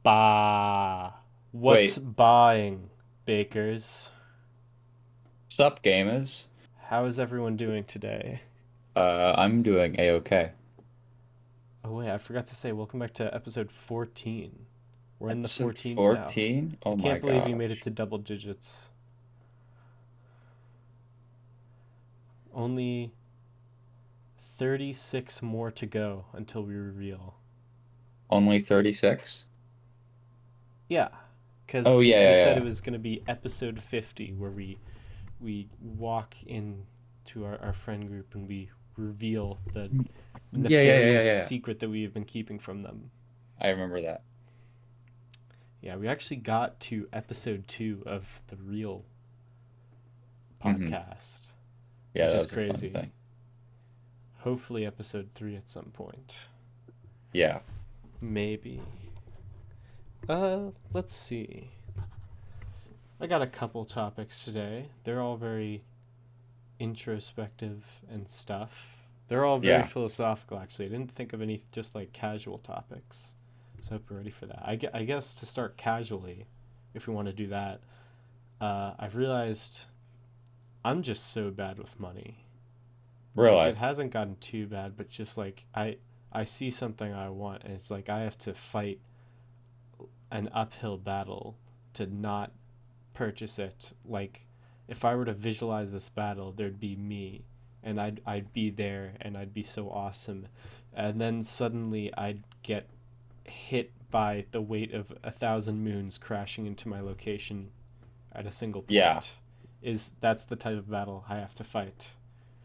Bah. What's Wait, buying, bakers? sup gamers? How is everyone doing today? I'm doing a-okay. Oh, wait, I forgot to say, welcome back to episode 14. We're in the Episode 14s now. 14? I Oh my can't believe you made it gosh. to double digits. Only 36 more to go until we reveal. Only 36? Yeah, because Oh we, yeah, we yeah, said it yeah. was going to be episode 50, where we walk into our friend group and we reveal the Yeah, yeah, yeah, yeah, nefarious yeah. secret that we have been keeping from them. I remember that. Yeah, we actually got to episode 2 of the real Hmm. podcast, Yeah, which that is was a fun crazy. thing. Hopefully, episode 3 at some point. Yeah. Maybe. Let's see. I got a couple topics today. They're all very introspective and stuff. They're all very Yeah. philosophical, actually. I didn't think of any just like casual topics. So I hope you're ready for that. I guess to start casually, if we want to do that, I've realized I'm just so bad with money. Like it Really? hasn't gotten too bad, but just like I see something I want, and it's like I have to fight an uphill battle to not purchase it. Like if I were to visualize this battle, there'd be me, and I'd be there, and I'd be so awesome, and then suddenly I'd get hit by the weight of 1,000 moons crashing into my location at a single Yeah. point. Is that's the type of battle I have to fight.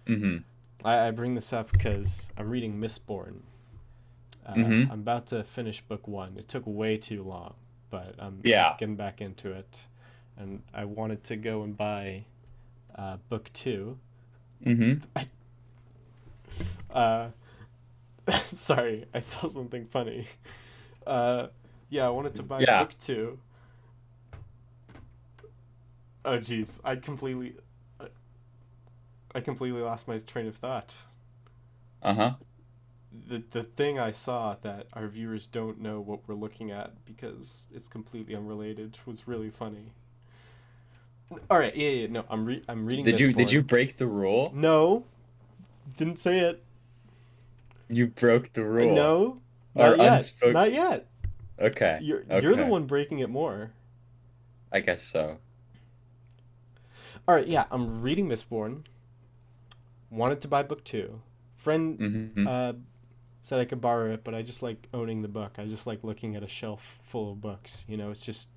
Hmm. I bring this up because I'm reading Mistborn. Hmm. I'm about to finish book one. It took way too long, but I'm Yeah. getting back into it, and I wanted to go and buy book two. Hmm. I, uh, sorry, I saw something funny. Uh, yeah, I wanted to buy Yeah. book two. Oh, jeez, I completely lost my train of thought. Uh-huh. The thing I saw that our viewers don't know what we're looking at because it's completely unrelated was really funny. All right, yeah, no, I'm reading Did you Mistborn. break the rule? No, didn't say it. You broke the rule. No, Or not yet, unspoke. not yet. Okay. You're the Okay. one breaking it more. I guess so. All right, yeah, I'm reading Mistborn. Wanted to buy book two. Friend Hmm. uh, said I could borrow it, but I just like owning the book. I just like looking at a shelf full of books. It's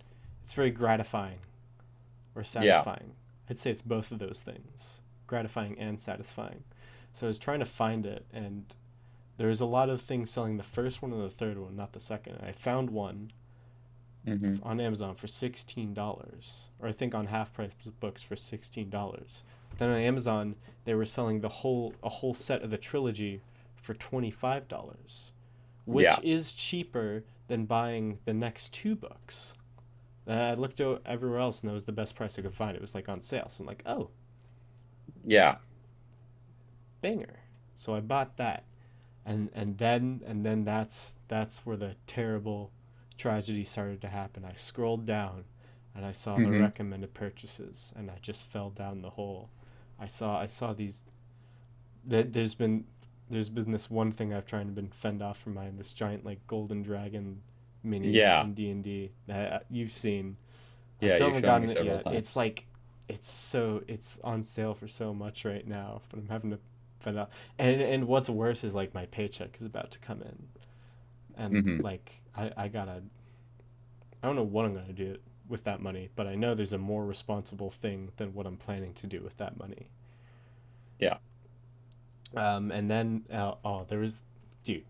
very gratifying or Yeah. satisfying. I'd say it's both of those things, gratifying and satisfying. So I was trying to find it, and there's a lot of things selling the first one and the third one, not the second. I found one Hmm. on Amazon for $16, or I think on half price books for $16. But then on Amazon, they were selling a whole set of the trilogy for $25, which Yeah. is cheaper than buying the next two books. I looked everywhere else, and that was the best price I could find. It was like on sale, so I'm like, oh, Yeah. banger. So I bought that, and then that's where the terrible tragedy started to happen. I scrolled down, and I saw the Hmm. recommended purchases, and I just fell down the hole. I saw these. There's been this one thing I've tried to been fend off from mine. This giant like golden dragon mini Yeah. in D&D that you've seen. I Yeah, still you've haven't shown me gotten it several yet. It's times. like it's on sale for so much right now, but I'm having to fend out. And what's worse is like my paycheck is about to come in, and Hmm. like I don't know what I'm gonna do with that money, but I know there's a more responsible thing than what I'm planning to do with that money. Yeah. And then there was, dude,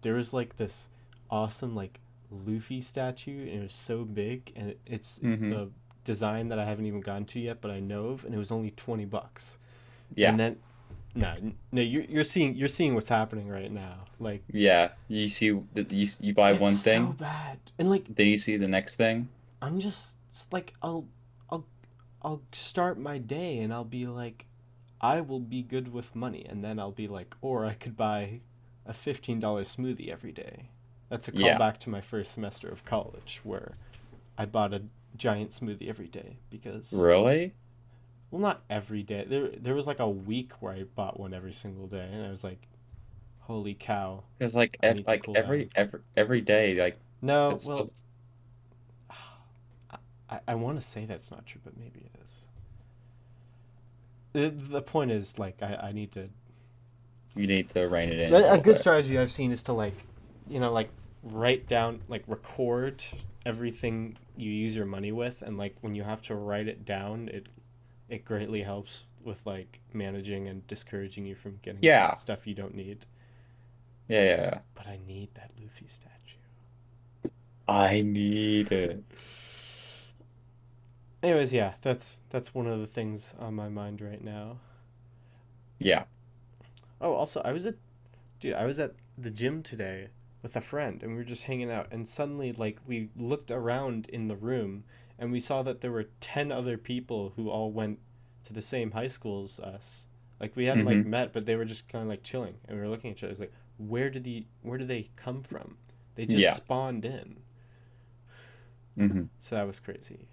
there was like this awesome like Luffy statue, and it was so big, and it's Hmm. the design that I haven't even gotten to yet, but I know of, and it was only $20. Yeah. And then no, no, you're seeing what's happening right now. Like Yeah. You see you buy it's one so thing, bad, and like then you see the next thing. I'm just like I'll I'll start my day, and I'll be like, I will be good with money, and then I'll be like, or I could buy a $15 smoothie every day. That's a Yeah. callback to my first semester of college where I bought a giant smoothie every day because, Really? well, not every day. There was like a week where I bought one every single day, and I was like, holy cow, Because like I need to like cool down. every day, like No, it's well, still, I want to say that's not true, but maybe it is. The point is, like, I need to. you need to rein it in a A little good bit. strategy I've seen is to, like, like write down, like, record everything you use your money with, and like when you have to write it down, it greatly helps with like managing and discouraging you from getting Yeah. stuff you don't need. Yeah, yeah, yeah. But I need that Luffy statue. I need it. Anyways, yeah, that's one of the things on my mind right now. Yeah. Oh, also, I was at the gym today with a friend, and we were just hanging out, and suddenly, like, we looked around in the room, and we saw that there were 10 other people who all went to the same high school as us. Like, we hadn't, like, Mm-hmm. met, but they were just kind of, like, chilling, and we were looking at each other. It was like, where did they come from? They just Yeah. spawned in. Mm-hmm. So that was crazy.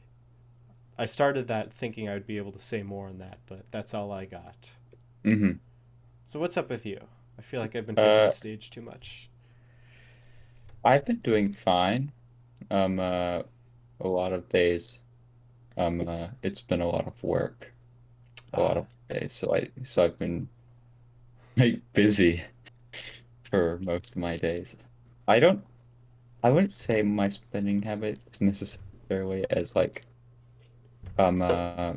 I started that thinking I would be able to say more on that, but that's all I got. Mm-hmm. So what's up with you? I feel like I've been taking the Uh, stage too much. I've been doing fine. Um, uh, a lot of days. It's been a lot of work, a lot Ah, of days. So I've been like busy for most of my days. I don't, I wouldn't say my spending habit is necessarily as like um uh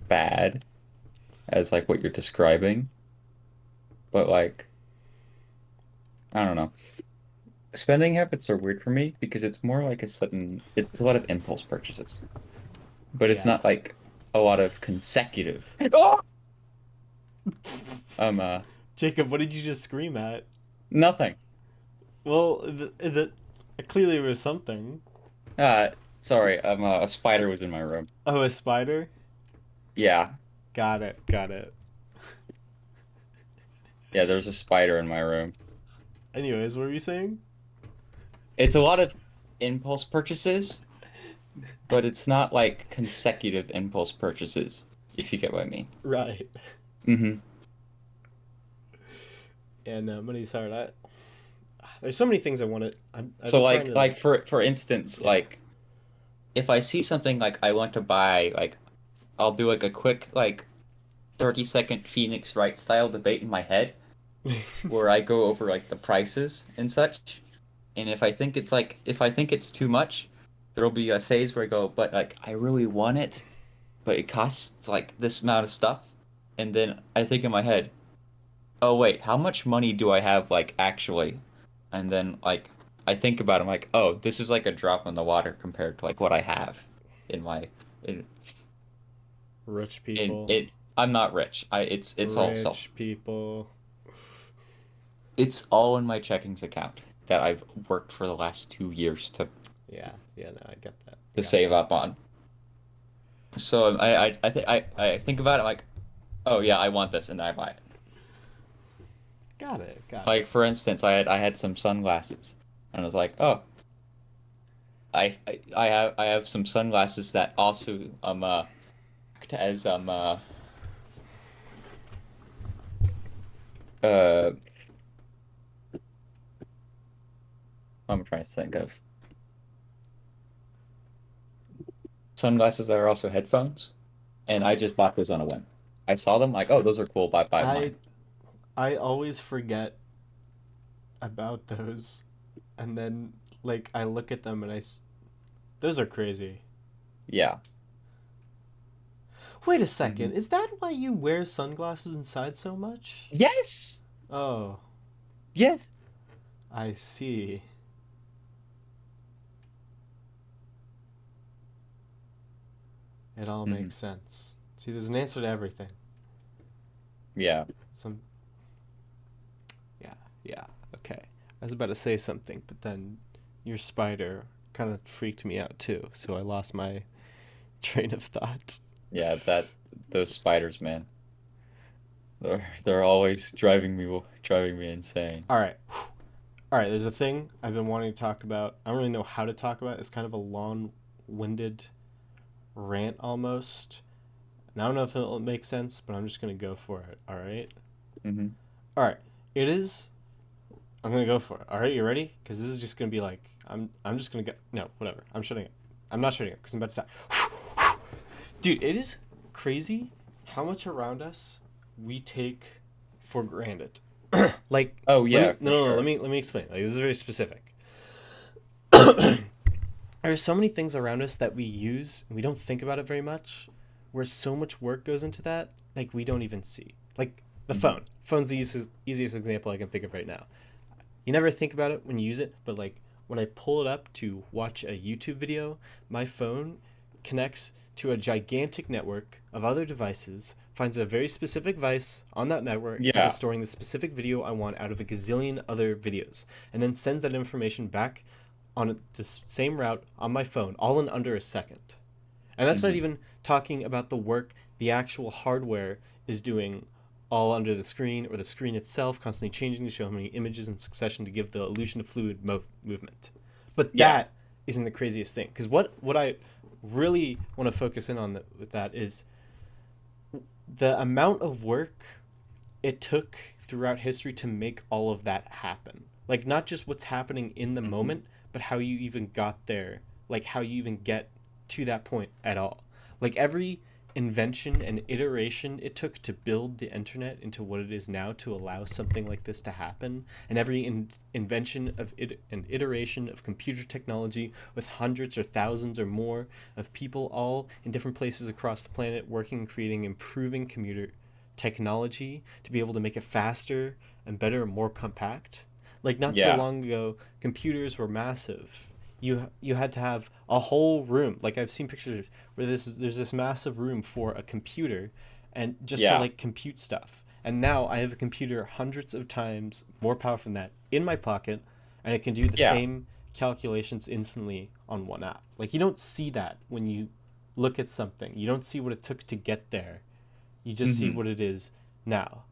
bad as like what you're describing, but like I don't know. Spending habits are weird for me because it's more like it's a lot of impulse purchases, but it's yeah. not like a lot of consecutive. Oh! Um, uh, Jacob, what did you just scream at? Nothing. Well, clearly it was something. Sorry. A spider was in my room. Oh, a spider? Yeah, Got it, got it. yeah. There's a spider in my room. Anyways, what were you saying? It's a lot of impulse purchases, but it's not like consecutive impulse purchases, if you get what I mean. Right. Hmm. And money's hard. There's so many things I want to. I've So been trying to like. for instance, Yeah. like if I see something like I want to buy, like I'll do like a quick like 30-second Phoenix Wright style debate in my head where I go over like the prices and such. And if I think it's too much, there'll be a phase where I go, but like I really want it, but it costs like this amount of stuff. And then I think in my head, oh wait, how much money do I have like actually? And then like I think about it, I'm like, oh, this is like a drop in the water compared to like what I have in my in Rich in people. it. I'm not rich. It's all self. Rich people. It's all in my checkings account that I've worked for the last 2 years Yeah, yeah, no, I get that. I to got save that. up on. So I think about it like, oh yeah, I want this, and I buy it. Got it, got it. Like for instance, I had some sunglasses, and I was like, oh, I have some sunglasses that also act as uh I'm trying to think of sunglasses that are also headphones, and I just bought those on a whim. I saw them like, oh, those are cool. Buy I mine. I always forget about those, and then like I look at them and those are crazy. Yeah. Wait a Hmm. second, is that why you wear sunglasses inside so much? Yes. Oh, Yes. I see. It all Hmm. makes sense. See, there's an answer to everything. Yeah. Some, yeah, yeah, okay. I was about to say something, but then your spider kind of freaked me out too, so I lost my train of thought. Yeah. Those spiders, man. They're always driving me insane. All right, All right, there's a thing I've been wanting to talk about. I don't really know how to talk about it. It's kind of a long-winded rant almost. And I don't know if it'll make sense, but I'm just going to go for it. All right? Mm-hmm. All right. It is. I'm going to go for it. All right, you ready? Because this is just going to be like. I'm just going to go. No, whatever. I'm shutting up. I'm not shutting up because I'm about to stop. Dude, it is crazy how much around us we take for granted. Like, Oh let me yeah, for no, no, no, sure. let me explain. Like, this is very specific. There's so many things around us that we use and we don't think about it very much, where so much work goes into that, like we don't even see. Like the Mm-hmm. phone. Phone's the easiest example I can think of right now. You never think about it when you use it, but like when I pull it up to watch a YouTube video, my phone connects to a gigantic network of other devices, finds a very specific device on that network that is Yeah. storing the specific video I want out of a gazillion other videos, and then sends that information back on this same route on my phone, all in under a second. And that's not Mm-hmm. even talking about the work the actual hardware is doing all under the screen, or the screen itself constantly changing to show how many images in succession to give the illusion of fluid movement. But Yeah. that isn't the craziest thing. Because what I really want to focus in on with that is the amount of work it took throughout history to make all of that happen. Like, not just what's happening in the Mm-hmm. moment, but how you even got there. Like, how you even get to that point at all. Like, every invention and iteration it took to build the internet into what it is now to allow something like this to happen, and every invention of an iteration of computer technology with hundreds or thousands or more of people all in different places across the planet working, creating, improving computer technology to be able to make it faster and better and more compact. Like, not so Yeah. long ago, computers were massive. You had to have a whole room. Like, I've seen pictures where there's this massive room for a computer, and just to Yeah. like compute stuff. And now I have a computer hundreds of times more powerful than that in my pocket, and it can do the Yeah. same calculations instantly on one app. Like, you don't see that when you look at something. You don't see what it took to get there. You just see Mm-hmm. what it is now.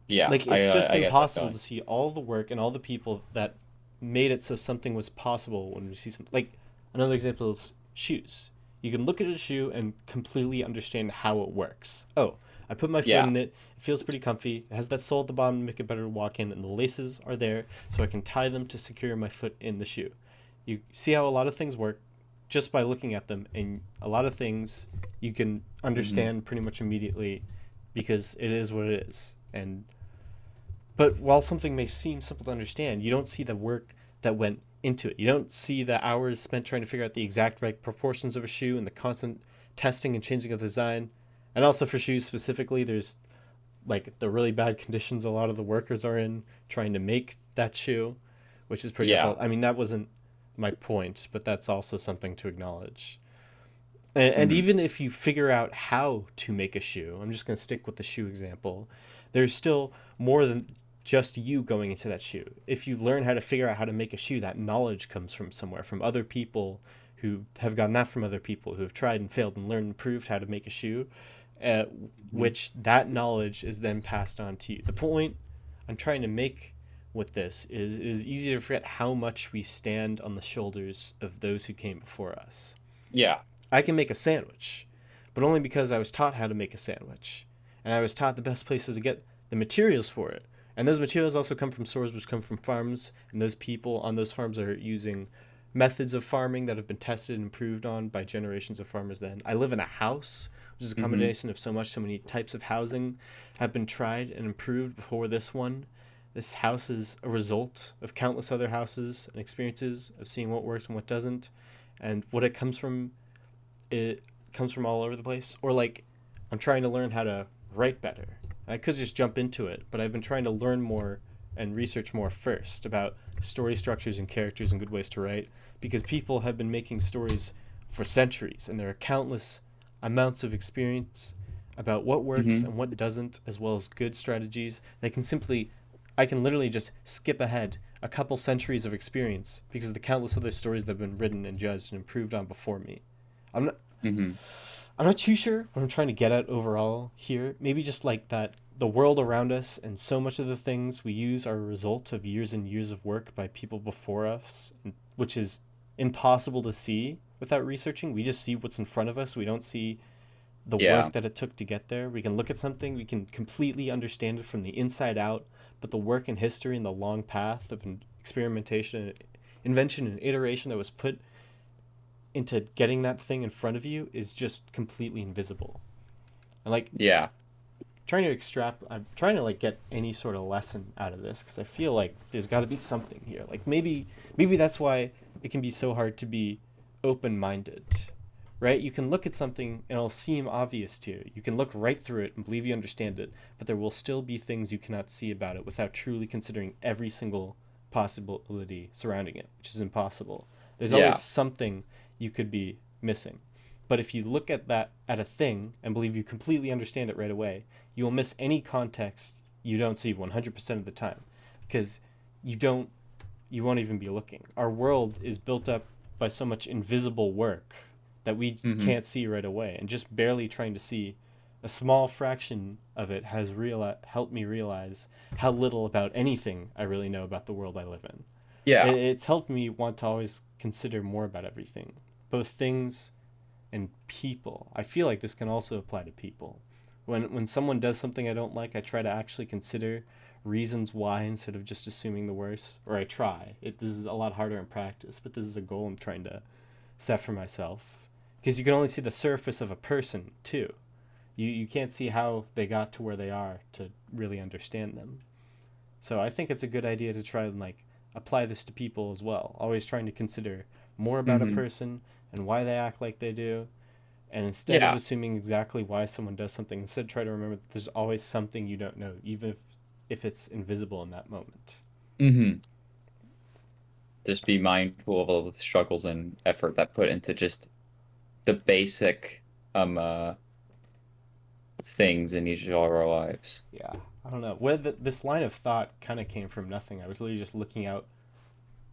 Yeah. Like, it's just I get that impossible feeling. to see all the work and all the people that made it so something was possible when we see something. Like, another example is shoes. You can look at a shoe and completely understand how it works. Oh, I put my foot Yeah. in it. It feels pretty comfy. It has that sole at the bottom to make it better to walk in, and the laces are there so I can tie them to secure my foot in the shoe. You see how a lot of things work just by looking at them, and a lot of things you can Mm-hmm. understand pretty much immediately because it is what it is. And but while something may seem simple to understand, you don't see the work that went into it. You don't see the hours spent trying to figure out the exact right proportions of a shoe and the constant testing and changing of the design. And also for shoes specifically, there's like the really bad conditions a lot of the workers are in trying to make that shoe, which is pretty Yeah. awful. I mean, that wasn't my point, but that's also something to acknowledge. And Mm-hmm. even if you figure out how to make a shoe, I'm just going to stick with the shoe example, there's still more than just you going into that shoe. If you learn how to figure out how to make a shoe, that knowledge comes from somewhere, from other people who have gotten that from other people who have tried and failed and learned and proved how to make a shoe, uh, Mm-hmm. which that knowledge is then passed on to you. The point I'm trying to make with this is it is easy to forget how much we stand on the shoulders of those who came before us. Yeah. I can make a sandwich, but only because I was taught how to make a sandwich. And I was taught the best places to get the materials for it. And those materials also come from sources which come from farms, and those people on those farms are using methods of farming that have been tested and improved on by generations of farmers then. I live in a house, which is a Mm-hmm. combination of so many types of housing have been tried and improved before this one. This house is a result of countless other houses and experiences of seeing what works and what doesn't. And what it comes from, it comes from all over the place. Or like, I'm trying to learn how to write better. I could just jump into it, but I've been trying to learn more and research more first about story structures and characters and good ways to write, because people have been making stories for centuries, and there are countless amounts of experience about what works Mm-hmm. and what doesn't, as well as good strategies. I can literally just skip ahead a couple centuries of experience because of the countless other stories that have been written and judged and improved on before me. I'm not Mm-hmm. I'm not too sure what I'm trying to get at overall here. Maybe just like that. the world around us and so much of the things we use are a result of years and years of work by people before us, which is impossible to see without researching. We just see what's in front of us. We don't see the Yeah. work that it took to get there. We can look at something, we can completely understand it from the inside out, but the work and history and the long path of experimentation, invention, and iteration that was put into getting that thing in front of you is just completely invisible. And like Yeah. I'm trying to like get any sort of lesson out of this because I feel like there's got to be something here. Like maybe that's why it can be so hard to be open-minded, right? You can look at something and it'll seem obvious to you. You can look right through it and believe you understand it, but there will still be things you cannot see about it without truly considering every single possibility surrounding it, which is impossible. There's always Yeah. something you could be missing. But if you look at a thing and believe you completely understand it right away, you will miss any context you don't see 100% of the time because you don't you won't even be looking. Our world is built up by so much invisible work that we Mm-hmm. can't see right away, and just barely trying to see a small fraction of it has helped me realize how little about anything I really know about the world I live in. Yeah. It's helped me want to always consider more about everything, both things and people. I feel like this can also apply to people. When someone does something I don't like, I try to actually consider reasons why instead of just assuming the worst. Or I try. This is a lot harder in practice, but this is a goal I'm trying to set for myself. Because you can only see the surface of a person too. You can't see how they got to where they are to really understand them. So I think it's a good idea to try and like apply this to people as well. Always trying to consider more about a Mm-hmm. person and why they act like they do, and instead of Yeah. assuming exactly why someone does something, instead try to remember that there's always something you don't know, even if it's invisible in that moment. Mm-hmm. Just be mindful of all the struggles and effort that put into just the basic um uh things in each of our lives. Yeah, I don't know where this line of thought kind of came from. Nothing. I was literally just looking out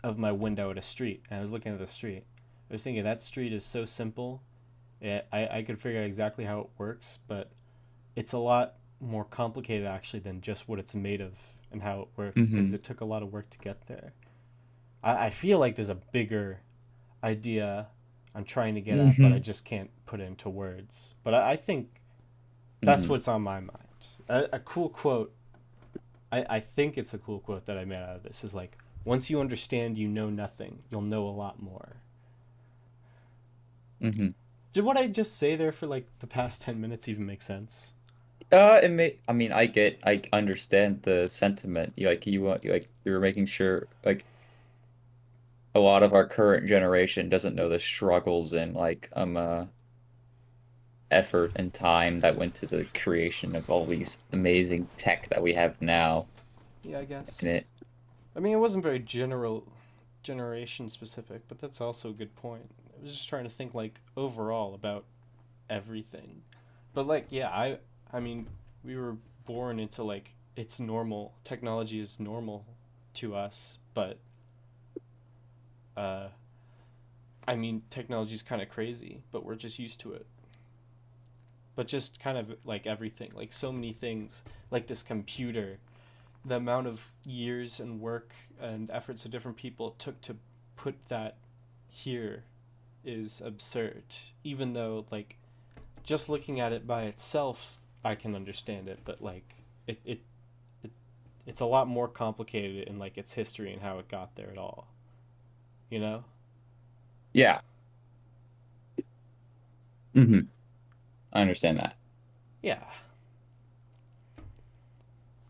of my window at a street, and I was looking at the street. I was thinking that street is so simple. I could figure out exactly how it works, but it's a lot more complicated actually than just what it's made of and how it works because Mm-hmm. it took a lot of work to get there. I feel like there's a bigger idea I'm trying to get at, but I Mm-hmm. just can't put it into words. But I think that's Mm-hmm. what's on my mind. A cool quote, I think it's a cool quote that I made out of this is like, once you understand you know nothing, you'll know a lot more. Mm-hmm. Did what I just say there for like the past 10 minutes even make sense? I mean, I understand the sentiment. Like you want, like you're making sure, like a lot of our current generation doesn't know the struggles and effort and time that went to the creation of all these amazing tech that we have now. Yeah, I And guess. it, I mean, it wasn't very generation specific, but that's also a good point. I was just trying to think like overall about everything. But like yeah, I mean, we were born into like it's normal. Technology is normal to us, but uh I mean, technology is kind of crazy, but we're just used to it. But just kind of like everything, like so many things, like this computer, the amount of years and work and efforts of different people took to put that here is absurd. Even though like just looking at it by itself, I can understand it, but like it, it, it it's a lot more complicated in like its history and how it got there at all. You know? yeah. Hmm. I understand that. Yeah.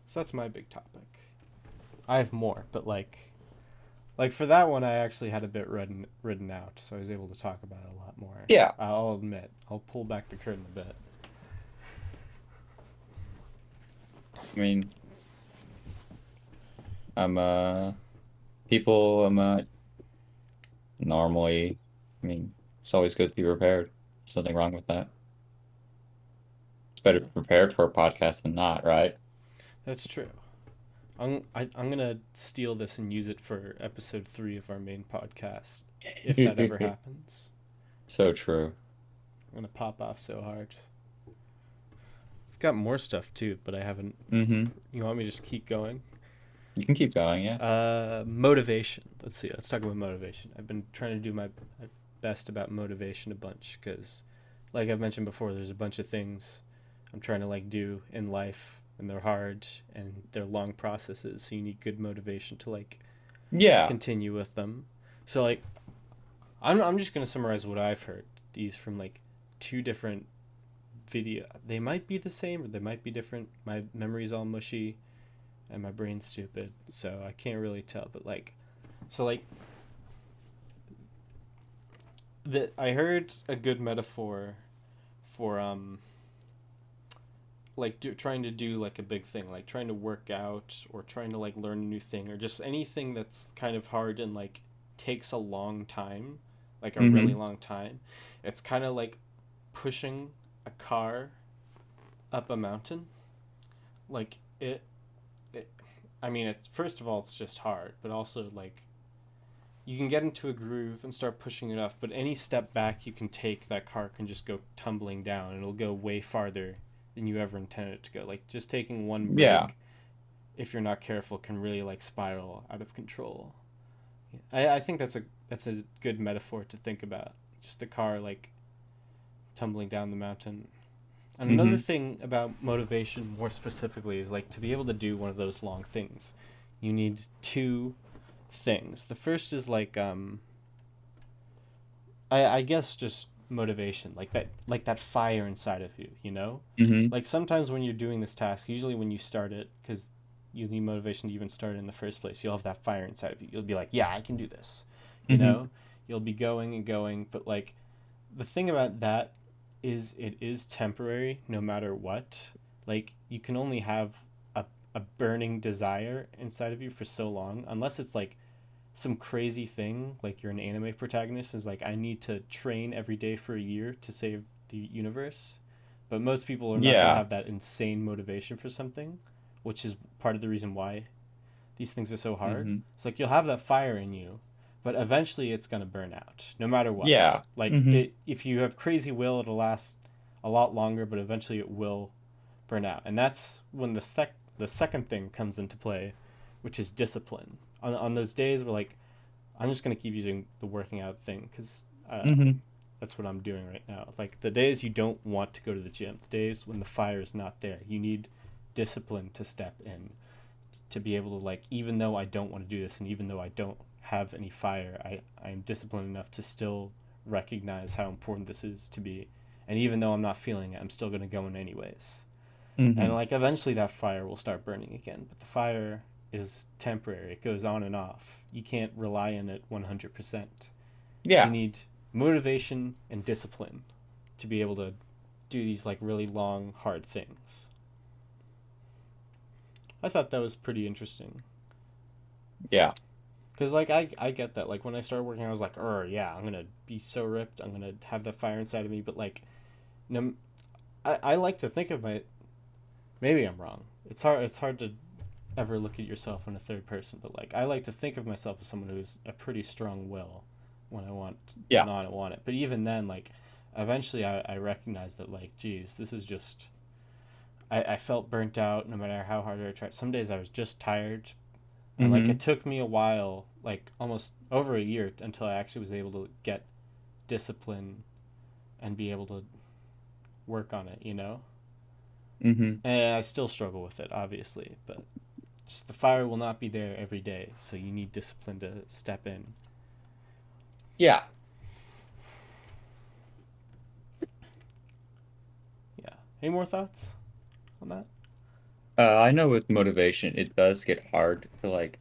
So that's my big topic. I have more, but like for that one, I actually had a bit written out, so I was able to talk about it a lot more. Yeah. I'll admit, I'll pull back the curtain a bit. I mean, I'm people normally, I mean, it's always good to be prepared. There's nothing wrong with that. It's better to Yeah, be prepared for a podcast than not, right? that's true. I'm gonna steal this and use it for episode 3 of our main podcast, if that ever happens. So true. I'm gonna pop off so hard. got more stuff too, but I haven't. Mm-hmm. You want me to just keep going? You can keep going, yeah. Motivation. Let's see. Let's talk about motivation. I've been trying to do my best about motivation a bunch because, like I've mentioned before, there's a bunch of things I'm trying to like do in life, and they're hard and they're long processes. So you need good motivation to like Yeah. continue with them. So like, I'm just gonna summarize what I've heard. These from like two different video. They might be the same or they might be different. My memory's all mushy and my brain's stupid, so I can't really tell. But like, so like that I heard a good metaphor for like trying to do like a big thing, like trying to work out or trying to like learn a new thing or just anything that's kind of hard and like takes a long time, like a really Mm-hmm. long time. It's kind of like pushing a car up a mountain. Like it I mean, it's first of all it's just hard, but also like you can get into a groove and start pushing it off, but any step back you can take, that car can just go tumbling down and it'll go way farther than you ever intended it to go. Like just taking one Yeah. break, if you're not careful, can really like spiral out of control. I think that's a good metaphor to think about. Just the car like tumbling down the mountain. And another Mm-hmm. thing about motivation, more specifically, is like to be able to do one of those long things, you need two things. The first is like I guess just motivation, like that fire inside of you, you know? Mm-hmm. Like sometimes when you're doing this task, usually when you start it, because you need motivation to even start it in the first place, you'll have that fire inside of you. You'll be like, yeah, I can do this, you Mm-hmm. know? You'll be going and going, but like the thing about that is it is temporary no matter what. Like you can only have a burning desire inside of you for so long, unless it's like some crazy thing like you're an anime protagonist is like I need to train every day for a year to save the universe. But most people are not going to Yeah. have that insane motivation for something, which is part of the reason why these things are so hard. Mm-hmm. It's like you'll have that fire in you, but eventually it's going to burn out no matter what. Yeah. Like Mm-hmm. if you have crazy will, it'll last a lot longer, but eventually it will burn out. And that's when the second thing comes into play, which is discipline. On those days where like I'm just gonna keep using the working out thing because Mm-hmm. that's what I'm doing right now. Like the days you don't want to go to the gym, the days when the fire is not there, you need discipline to step in to be able to like even though I don't want to do this and even though I don't have any fire, I'm disciplined enough to still recognize how important this is to be. And even though I'm not feeling it, I'm still gonna go in anyways. And Mm-hmm. like eventually that fire will start burning again, but the fire is temporary. It goes on and off. You can't rely on it 100%. So you Yeah. need motivation and discipline to be able to do these like really long hard things. I thought that was pretty interesting Yeah. because like I get that. Like when I started working I was like, "Oh, yeah, I'm going to be so ripped. I'm going to have that fire inside of me." But like no I like to think of my maybe I'm wrong. It's hard to ever look at yourself in a third person, but like I like to think of myself as someone who's a pretty strong will when I want Yeah. not want it. But even then, like eventually I recognize that like, geez, this is just I felt burnt out no matter how hard I tried. Some days I was just tired and like Mm-hmm. it took me a while, like almost over a year until I actually was able to get discipline and be able to work on it, you know? Mm-hmm. And I still struggle with it, obviously, but just the fire will not be there every day, so you need discipline to step in. Yeah. Yeah. Any more thoughts on that? I know with motivation, it does get hard to like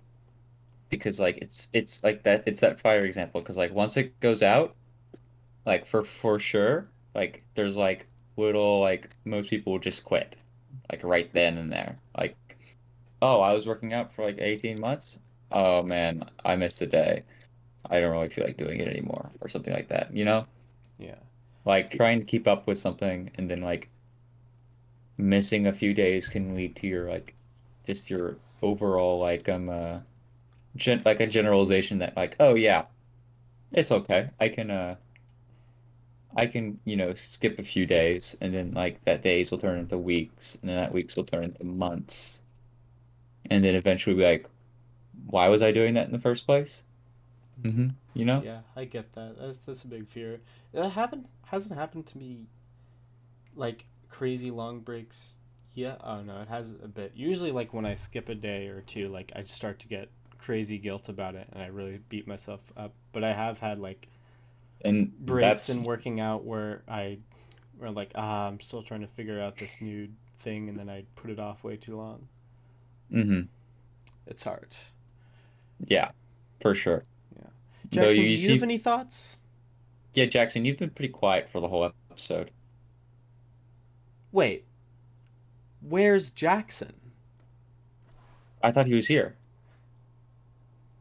because like it's like that it's that fire example because like once it goes out, like for sure, like there's like little like most people will just quit like right then and there. Like, oh, I was working out for like 18 months. Oh man, I missed a day. I don't really feel like doing it anymore or something like that, you know? Yeah. Like trying to keep up with something and then like missing a few days can lead to your like just your overall like like a generalization that like, oh yeah, it's okay. I can I can, skip a few days and then like that days will turn into weeks and then that weeks will turn into months. And then eventually be like, why was I doing that in the first place? Hmm. You know? Yeah, I get that. That's a big fear. That happened hasn't happened to me like crazy long breaks. Yeah, oh no, it has a bit. Usually, like when I skip a day or two, like I start to get crazy guilt about it, and I really beat myself up. But I have had like And breaks that's in working out where like I'm still trying to figure out this new thing, and then I put it off way too long. hmm It's hard. yeah, for sure. Yeah, Though Jackson, do you you have see, any thoughts? yeah, Jackson, you've been pretty quiet for the whole episode. Wait, where's Jackson? I thought he was here.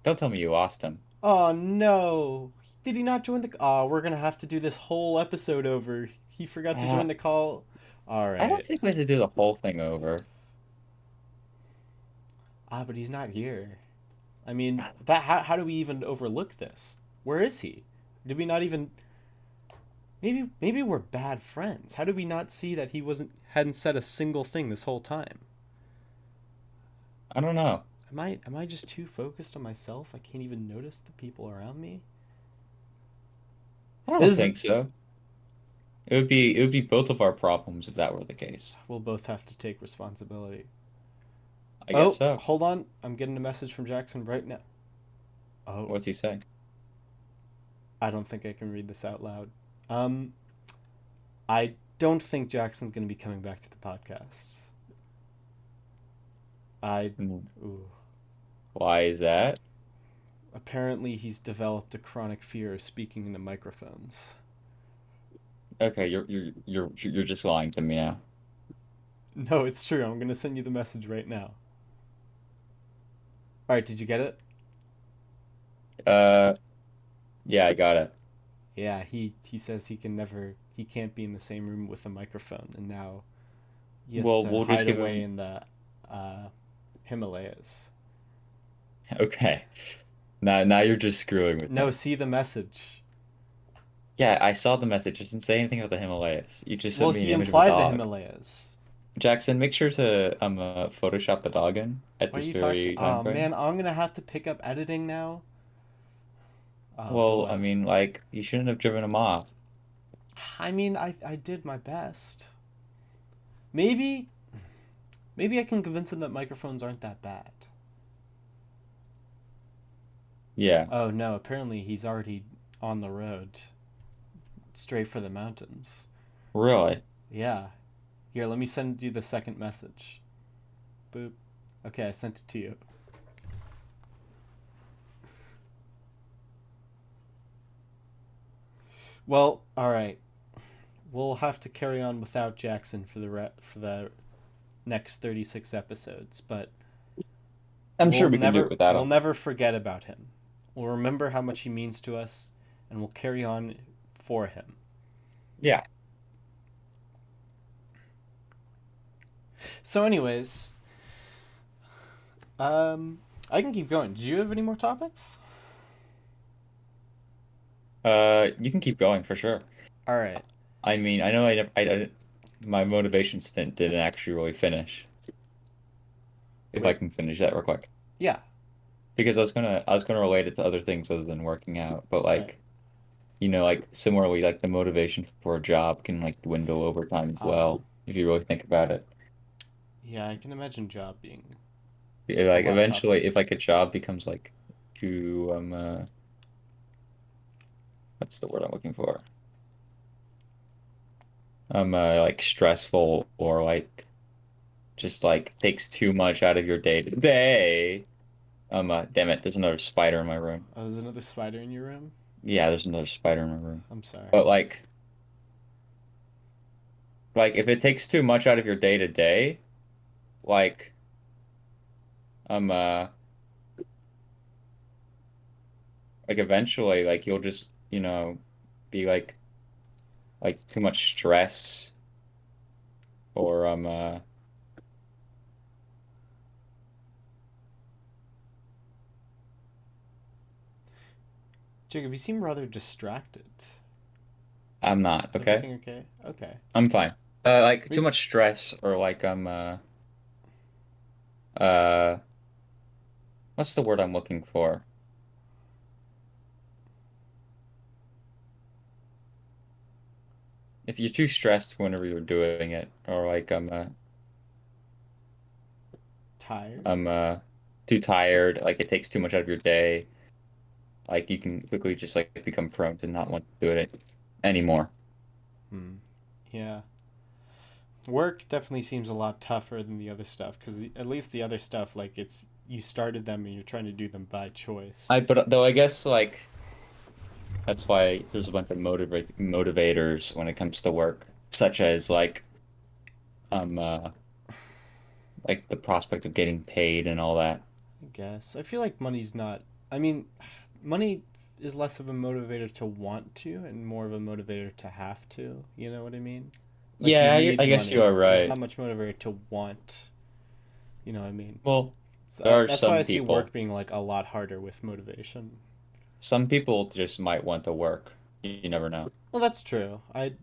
Don't tell me you lost him. Oh no. Did he not join the Oh, we're going to have to do this whole episode over. He forgot to Uh, join the call. All I don't right. think we have to do the whole thing over. But he's not here. I mean, that how do we even overlook this? Where is he? Did we not even maybe we're bad friends. How did we not see that he wasn't hadn't said a single thing this whole time? I don't know. Am I just too focused on myself? I can't even notice the people around me. I don't This think so. It would be both of our problems if that were the case. We'll both have to take responsibility. I guess Oh, so. hold on. I'm getting a message from Jackson right now. Oh, What's he saying? I don't think I can read this out loud. Um, I don't think Jackson's going to be coming back to the podcast. I, Mm, ooh. why is that? Apparently, he's developed a chronic fear of speaking into microphones. Okay, you're just lying to me now. No, it's true. I'm going to send you the message right now. All right, did you get it? Uh, yeah, I got it. Yeah, he says he can't be in the same room with a microphone, and now he has Well, to we'll just hide give away him. in the uh, Himalayas. Okay. Now you're just screwing with No, me. see the message. Yeah, I saw the message. It doesn't say anything about the Himalayas. You just Well, sent me an he image of a implied the dog. Himalayas. Jackson, make sure to Photoshop the dog in at What are this you talking? very time Oh frame. man, I'm gonna have to pick up editing now. Oh Well, I boy. mean, like, you shouldn't have driven him off. I mean, I did my best. Maybe maybe I can convince him that microphones aren't that bad. Yeah, Oh no, apparently he's already on the road straight for the mountains. really. Yeah. Here, let me send you the second message. Boop. Okay, I sent it to you. Well, all right. We'll have to carry on without Jackson for for the next 36 episodes, but I'm sure we can do it without we'll him. never forget about him. We'll remember how much he means to us and we'll carry on for him. Yeah. So anyways, um I can keep going. Do you have any more topics? You can keep going for sure. All right. I mean, I know I never, my motivation stint didn't actually really finish. If I Wait. can finish that real quick, Yeah. because I was gonna relate it to other things other than working out, but Right. like, like similarly, like the motivation for a job can like dwindle over time as Uh well, if you really think about it. yeah, I can imagine job being a Like lot tougher. eventually, if like a job becomes like too what's the word I'm looking for? Like stressful or like just like takes too much out of your day to day. Damn it, there's another spider in my room. Oh, there's another spider in your room? Yeah, there's another spider in my room. I'm sorry. But like if it takes too much out of your day to day, like um uh like eventually like you'll just, be like too much stress or Jacob, you seem rather distracted. I'm not, Is okay? everything okay? Okay. I'm fine. Like too We much stress or like uh what's the word I'm looking for? If you're too stressed whenever you're doing it, or like I'm tired. too tired, like it takes too much out of your day, like you can quickly just like become prone to not want to do it anymore. Hmm. Yeah. Work definitely seems a lot tougher than the other stuff because at least the other stuff, like it's you started them and you're trying to do them by I choice. but though I guess like that's why there's a bunch of motivators when it comes to work, such as um uh like the prospect of getting paid and all that. I guess I feel like money's not. I mean, money is less of a motivator to want to and more of a motivator to have to. You know what I mean? Like you Yeah, need I guess you money. are There's not right. much motivator to want. You know what I mean? Well, there are That's why I some see work people. being like a lot harder with motivation. Some people just might want to work. You never know. Well, that's true. I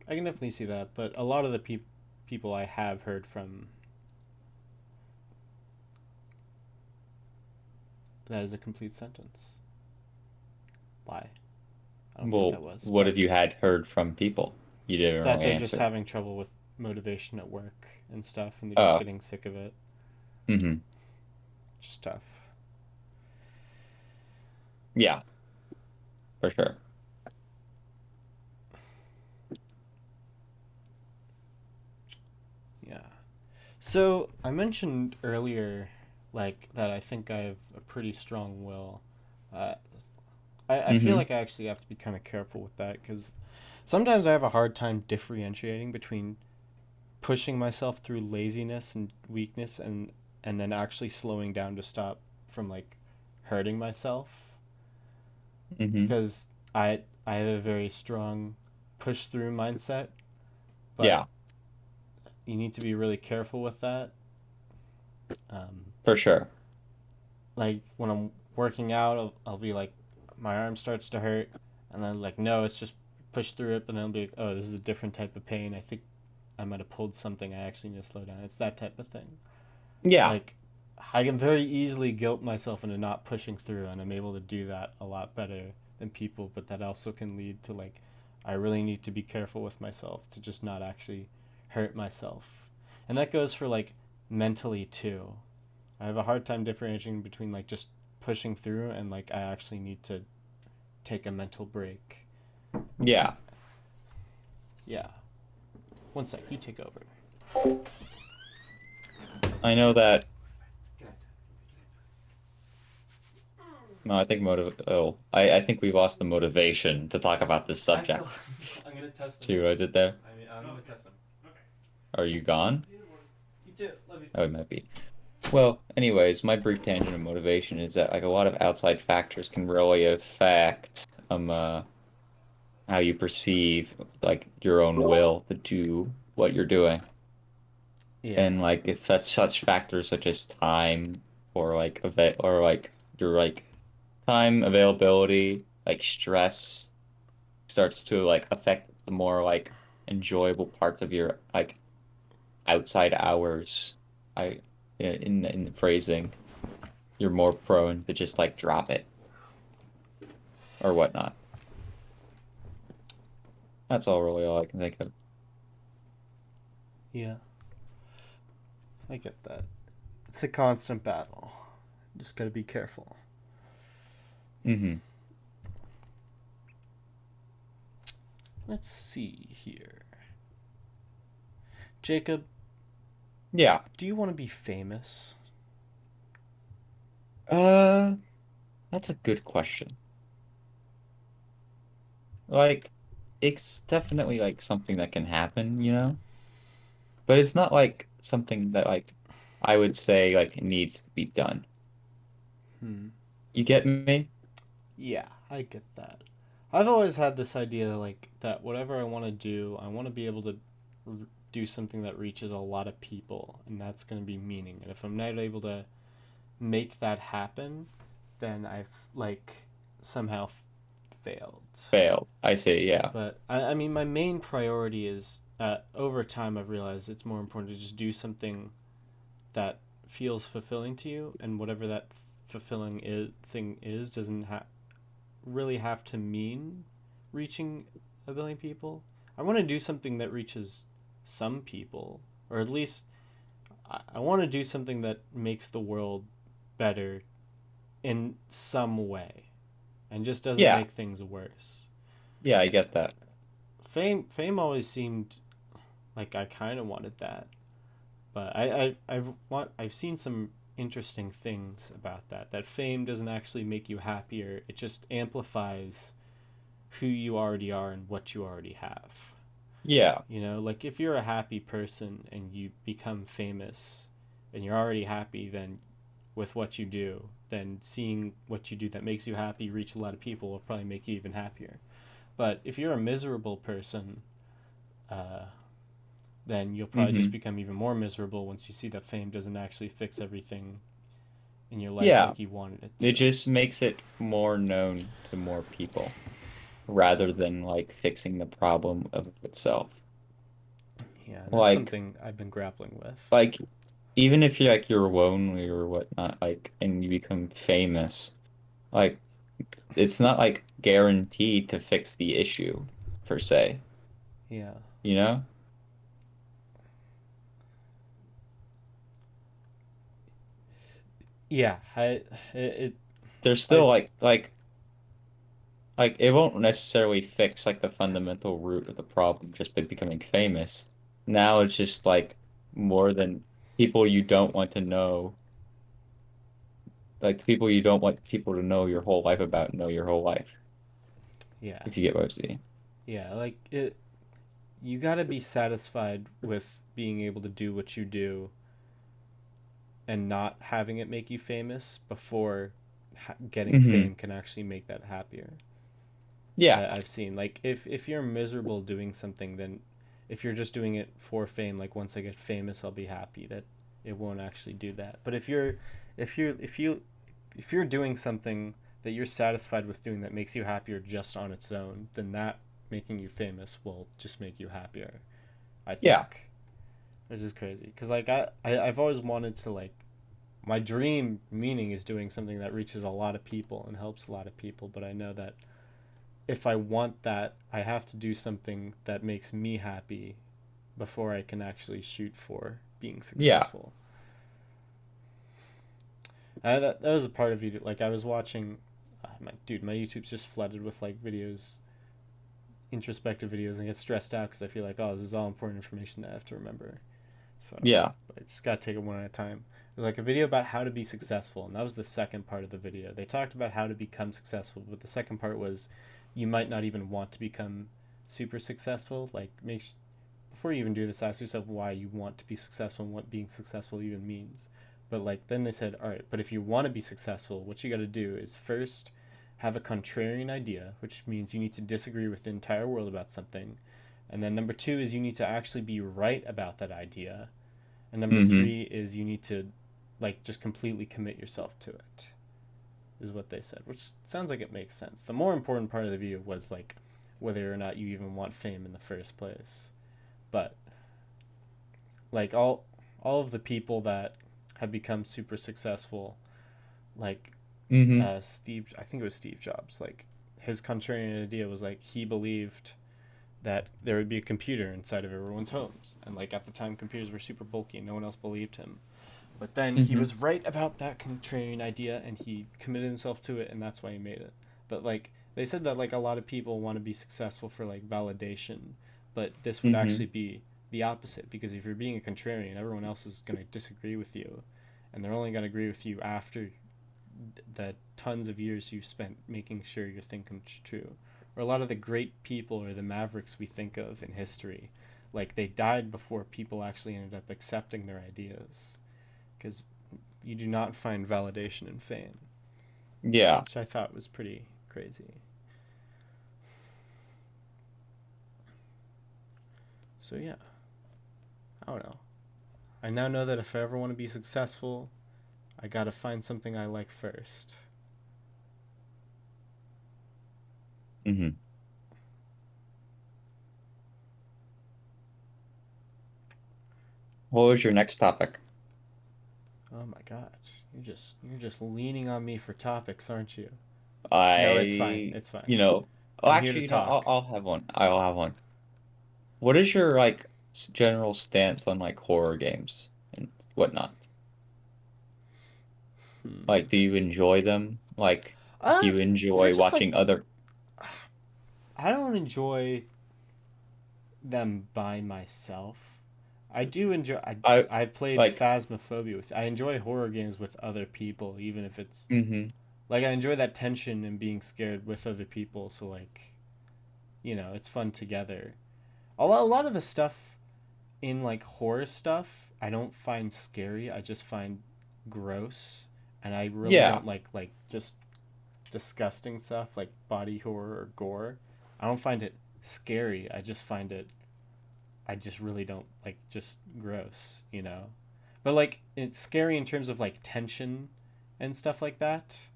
can definitely see that, but a lot of the people I have heard from, that is a complete sentence. Lie. I don't think that Well, was, what but have you had heard from people? You didn't that really they're just answer. having trouble with motivation at work and stuff, and they're just Uh, getting sick of it. mm-hmm. Just tough. Yeah, for sure. Yeah. So I mentioned earlier, like that I think I have a pretty strong will. Uh, I feel Mm-hmm. like I actually have to be kind of careful with that because sometimes I have a hard time differentiating between pushing myself through laziness and weakness and then actually slowing down to stop from like hurting myself Mm-hmm. because I have a very strong push through mindset, but Yeah, you need to be really careful with that. Um, for sure. like when I'm working out, I'll be like, my arm starts to hurt, and then like, no, it's just push through it, but then I'll be like, oh, this is a different type of pain. I think I might have pulled something. I actually need to slow down. It's that type of thing. Yeah, Like, I can very easily guilt myself into not pushing through, and I'm able to do that a lot better than people. But that also can lead to like, I really need to be careful with myself to just not actually hurt myself, and that goes for like mentally too. I have a hard time differentiating between like just pushing through and like I actually need to take a mental break. yeah. Yeah. One sec, you take over. I know that. No, I think motive. Oh, I think we lost the motivation to talk about this I still, subject. I'm gonna test him. See what I did there? I mean, I'm gonna test him. Are you gone? You too. Love you. Oh, it might be. Well, anyways, my brief tangent of motivation is that like a lot of outside factors can really affect how you perceive like your own will to do what you're doing. Yeah. And like if that's such factors such as time or like event or like your like time availability, like stress starts to like affect the more like enjoyable parts of your like outside hours. I in the phrasing, you're more prone to just like drop it or whatnot. That's all I can think of. Yeah. I get that. It's a constant battle. Just gotta be careful. Hmm. Let's see here. Jacob, Yeah. do you want to be famous? Uh, that's a good question. Like, it's definitely like something that can happen, you know? But it's not like something that like I would say like needs to be done. Hmm. You get me? Yeah, I get that. I've always had this idea like that whatever I want to do, I want to be able to do something that reaches a lot of people, and that's going to be meaning. And if I'm not able to make that happen, then I've like somehow failed. Failed. I see. Yeah. But I mean, my main priority is over time, I've realized it's more important to just do something that feels fulfilling to you, and whatever that thing is doesn't really have to mean reaching a billion people. I want to do something that reaches some people, or at least I want to do something that makes the world better in some way and just doesn't Yeah. make things worse. Yeah. I get that. Fame always seemed like I kind of wanted that, but I've seen some interesting things about that. That fame doesn't actually make you happier; it just amplifies who you already are and what you already have. Yeah. You know, like if you're a happy person and you become famous, and you're already happy, then with what you do, then seeing what you do that makes you happy reach a lot of people will probably make you even happier. But if you're a miserable person, uh, then you'll probably just Mm-hmm. become even more miserable once you see that fame doesn't actually fix everything in your life Yeah. like you wanted it It to. just makes it more known to more people rather than like fixing the problem of itself. Yeah, that's Like, something I've been grappling with. like even if you're like you're lonely or whatnot, like, and you become famous, like it's not like guaranteed to fix the issue per se, Yeah. you know? Yeah, it There's I still like it won't necessarily fix like the fundamental root of the problem just by becoming famous. Now it's just like more than people you don't want to know, like the people you don't want people to know your whole life about know your whole life, yeah. if you get what I'm saying. Yeah, like it you got to be satisfied with being able to do what you do and not having it make you famous before getting Hmm. fame can actually make that happier. Yeah. I've seen like if you're miserable doing something, then if you're just doing it for fame, like once I get famous I'll be happy, that it won't actually do that. But if you if you're doing something that you're satisfied with doing that makes you happier just on its own, then that making you famous will just make you happier, I Yeah. think. Which is crazy because like I've always wanted to like, my dream meaning is doing something that reaches a lot of people and helps a lot of people, but I know that if I want that, I have to do something that makes me happy before I can actually shoot for being Yeah. successful. That was a part of you. Like I was watching, my YouTube's just flooded with like videos, introspective videos, and I get stressed out because I feel like, oh, this is all important information that I have to remember. So Yeah. I just gotta take it one at a time. There's like a video about how to be successful, and that was the second part of the video. They talked about how to become successful, but the second part was you might not even want to become super successful. Like before you even do this, ask yourself why you want to be successful and what being successful even means. But like then they said, all right, but if you want to be successful, what you got to do is first have a contrarian idea, which means you need to disagree with the entire world about something. And then number two is you need to actually be right about that idea. And number Hmm. three is you need to like just completely commit yourself to it, is what they said, which sounds like it makes sense. The more important part of the video was like whether or not you even want fame in the first place. But like all of the people that have become super successful, like Hmm. I think it was Steve Jobs, like his contrarian idea was like he believed that there would be a computer inside of everyone's homes, and like at the time computers were super bulky and no one else believed him. But then he Hmm. was right about that contrarian idea and he committed himself to it, and that's why he made it. But like they said that like a lot of people want to be successful for like validation, but this would Hmm. actually be the opposite, because if you're being a contrarian, everyone else is going to disagree with you, and they're only going to agree with you after the tons of years you've spent making sure your thing comes true. Or a lot of the great people or the mavericks we think of in history, like they died before people actually ended up accepting their ideas, because you do not find validation in fame, Yeah. which I thought was pretty crazy. So yeah, I don't know. I now know that if I ever want to be successful, I gotta find something I like first. Hmm. What was your next topic? Oh my gosh, you're just leaning on me for topics, aren't you? No, it's fine. I, It's fine. you know, oh, I'm here to actually, talk. I'll have one. I'll have one. What is your like general stance on like horror games and whatnot? Hmm. Like, do you enjoy them? Like, do Uh, you for enjoy just like, watching other? I don't enjoy them by myself. I do enjoy. I I played like. Phasmophobia with. I enjoy horror games with other people, even if it's Hmm. like I enjoy that tension and being scared with other people. So like, it's fun together. A lot of the stuff in like horror stuff, I don't find scary. I just find gross, and I really Yeah. don't like just disgusting stuff like body horror or gore. I don't find it scary. I just really don't like just gross. But like it's scary in terms of like tension and stuff like that.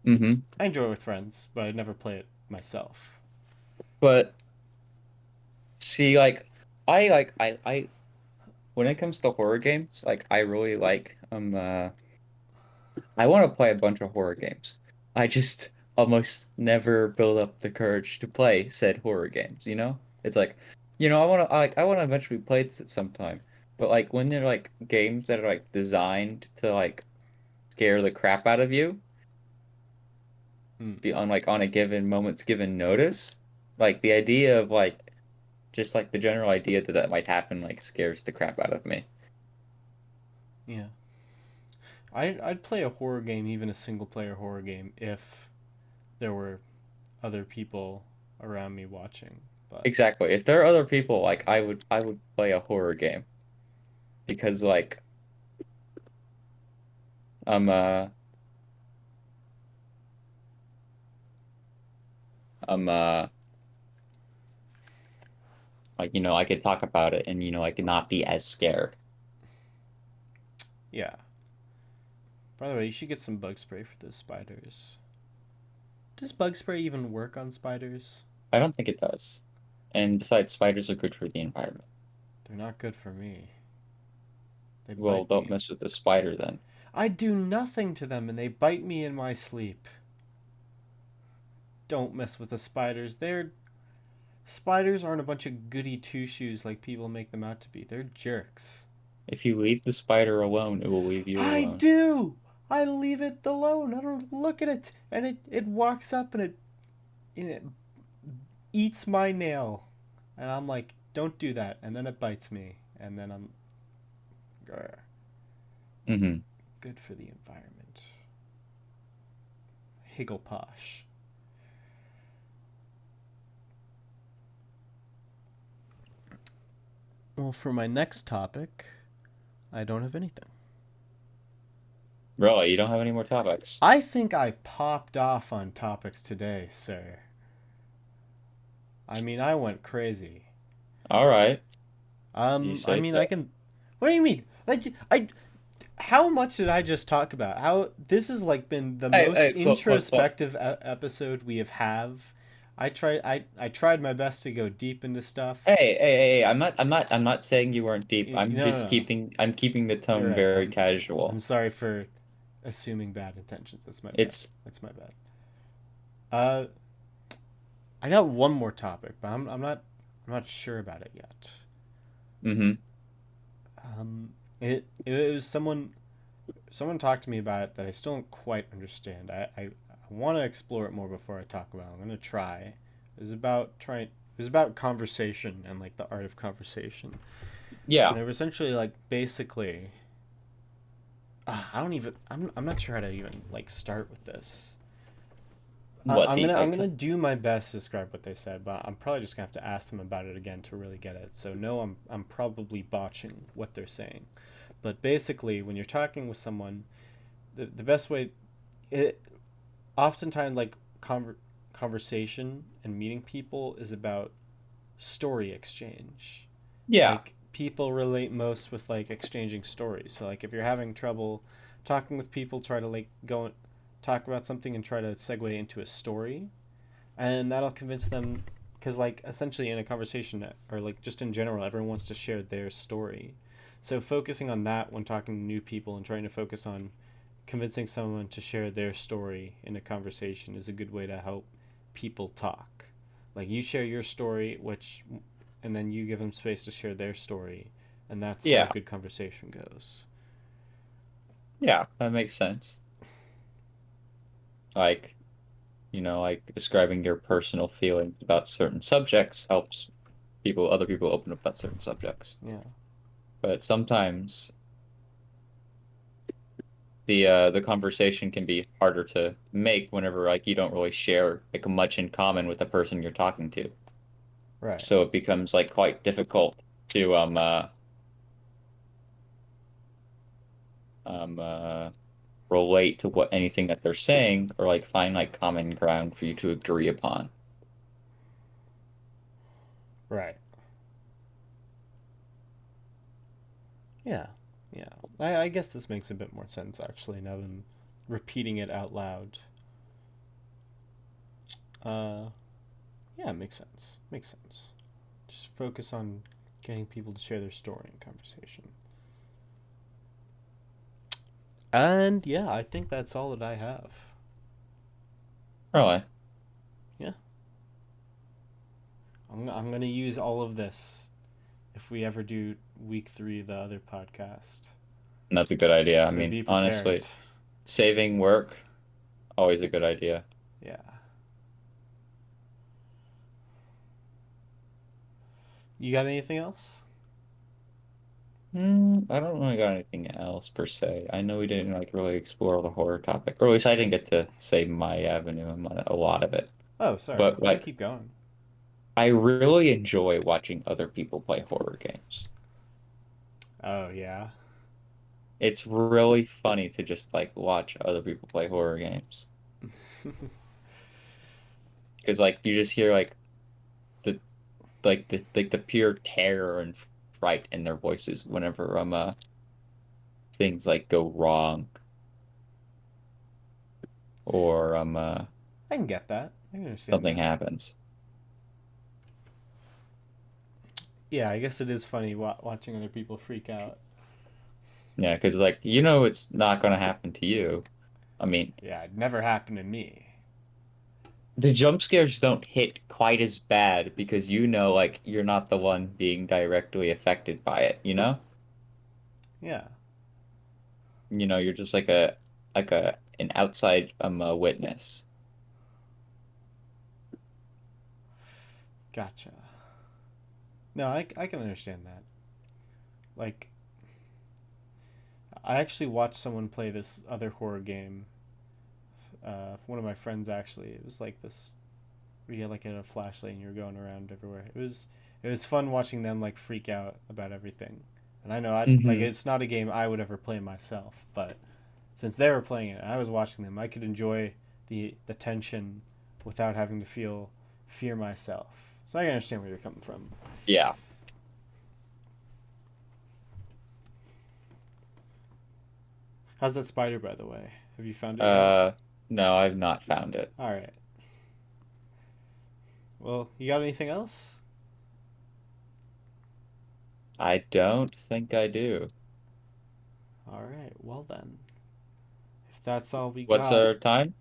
Hmm. I enjoy it with friends, but I never play it myself. But see, like, I when it comes to horror games, like, I really like I want to play a bunch of horror games. I just almost never build up the courage to play said horror games, you know? It's like, I want to eventually play this at some time. But like when they're like games that are like designed to like scare the crap out of you, Hmm. be on like on a given moment's given notice, like the idea of like just like the general idea that that might happen like scares the crap out of me. Yeah. I'd play a horror game, even a single player horror game, if there were other people around me watching. But Exactly. If there are other people, like I would play a horror game because like I'm I'm like I could talk about it and I could not be as scared. yeah. By the way, you should get some bug spray for those spiders. Does bug spray even work on spiders? I don't think it does. And besides, spiders are good for the environment. They're not good for me. They Well, bite don't me. mess with the spider then. I do nothing to them and they bite me in my sleep. Don't mess with the spiders. Spiders aren't a bunch of goody two shoes like people make them out to be. They're jerks. If you leave the spider alone, it will leave you I alone. do. I leave it alone. I don't look at it, and it walks up and it eats my nail, and I'm like, don't do that, and then it bites me, and then I'm grr, Hmm. good for the environment. Higgleposh. Well, for my next topic, I don't have anything. Really, you don't have any more topics. I think I popped off on topics today, sir. I mean, I went crazy. All right, you I say mean, I so. can. What do you mean? Like, how much did I just talk about? How this has like been the Hey, most hey, look. introspective episode we have. I tried my best to go deep into stuff. Hey, I'm not saying you weren't deep. No, no. I'm keeping the You're tone right. very I'm casual. sorry for assuming bad intentions. That's my bad. It's, That's my bad. Uh, I got one more topic, but I'm not sure about it yet. mm-hmm. It was someone talked to me about it that I still don't quite understand. I want to explore it more before I talk about it. I'm gonna try. It was about conversation and like the art of conversation. And Yeah. they were essentially like basically I don't even I'm not sure how to even like start with this. What the I'm like? gonna do my best to describe what they said, but I'm probably just gonna have to ask them about it again to really get it. So no, I'm probably botching what they're saying. But basically, when you're talking with someone, the best way, it oftentimes like conversation and meeting people is about story exchange. Yeah. Like people relate most with like exchanging stories. So like if you're having trouble talking with people, try to like go talk about something and try to segue into a story. and that'll convince them, because like essentially in a conversation or like just in general, everyone wants to share their story. So focusing on that when talking to new people and trying to focus on convincing someone to share their story in a conversation is a good way to help people talk. Like you share your story, which, and then you give them space to share their story, and that's how a Yeah. good conversation goes. Yeah, that makes sense. Like, like describing your personal feelings about certain subjects helps other people open up about certain subjects. Yeah. But sometimes the conversation can be harder to make whenever like you don't really share like much in common with the person you're talking to. Right. So it becomes like quite difficult to um uh relate to what anything that they're saying or like find like common ground for you to agree upon. Right. Yeah. Yeah. I guess this makes a bit more sense actually now than repeating it out loud. Uh, yeah, it makes sense. Makes sense. Just focus on getting people to share their story in conversation. And yeah, I think that's all that I have. Really? Yeah, I'm gonna use all of this if we ever do week 3 of the other podcast. And that's a good idea. I So mean, be prepared. honestly, saving work, always a good idea. Yeah. You got anything else? I don't really got anything else per se. I know we didn't like really explore the horror topic, or at least I didn't get to say my avenue and a lot of it. Oh, sorry. But We can like, keep going. I really enjoy watching other people play horror games. Oh yeah. It's really funny to just like watch other people play horror games because like you just hear the the pure terror and fright in their voices whenever things like go wrong or I can get that. I can understand something that. happens. Yeah, I guess it is funny watching other people freak out. Yeah, because like it's not going to happen to you. I mean, Yeah, it never happened to me. the jump scares don't hit quite as bad because like you're not the one being directly affected by it, you know? Yeah, You're just like a an outside a witness. gotcha. No, I can understand that. Like, I actually watched someone play this other horror game. One of my friends actually. It was like this. You had like a flashlight and you were going around everywhere. It was fun watching them like freak out about everything. And I know I like Hmm. it's not a game I would ever play myself, but since they were playing it, and I was watching them. I could enjoy the tension without having to feel fear myself. So I can understand where you're coming from. Yeah. How's that spider, by the way? Have you found it yet? Uh, no, I've not found it. All right. Well, you got anything else? I don't think I do. All right. Well then, if that's all we What's got, our time?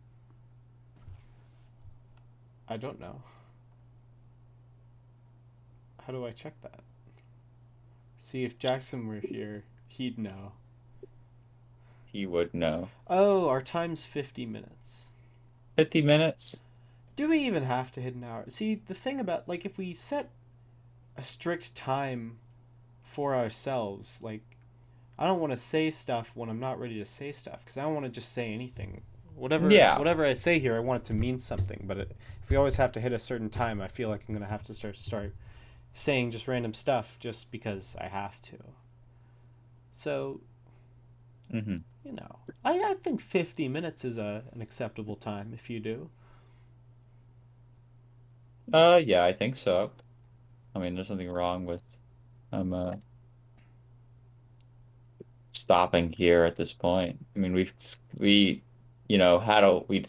I don't know. How do I check that? See, if Jackson were here, he'd know. He would know. Oh, our time's 50 minutes. 50 minutes? Do we even have to hit an hour? See, the thing about, like, if we set a strict time for ourselves, like, I don't want to say stuff when I'm not ready to say stuff because I don't want to just say anything. Yeah. Whatever I say here, I want it to mean something. But if we always have to hit a certain time, I feel like I'm gonna have to start saying just random stuff just because I have to. So Hmm. I think 50 minutes is an acceptable time if you do. Yeah, I think so. I mean, there's nothing wrong with um stopping here at this point. I mean, we've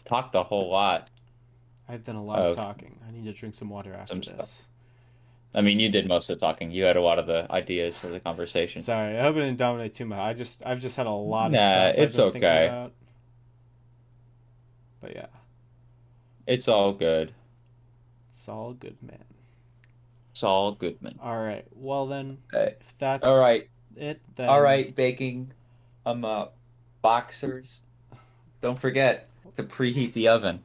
talked a whole lot. I've done a lot of of talking. I need to drink some water after some stuff. this. I mean, you did most of the talking. You had a lot of the ideas for the conversation. Sorry, I hope I didn't dominate too much. I've just had a lot of Nah, stuff I've it's been thinking okay. about. But yeah, It's all good. it's all good, man. Saul Goodman. All right. Well then, Uh, if all that's right, it, all then right, baking. Boxers. Don't forget to preheat the oven.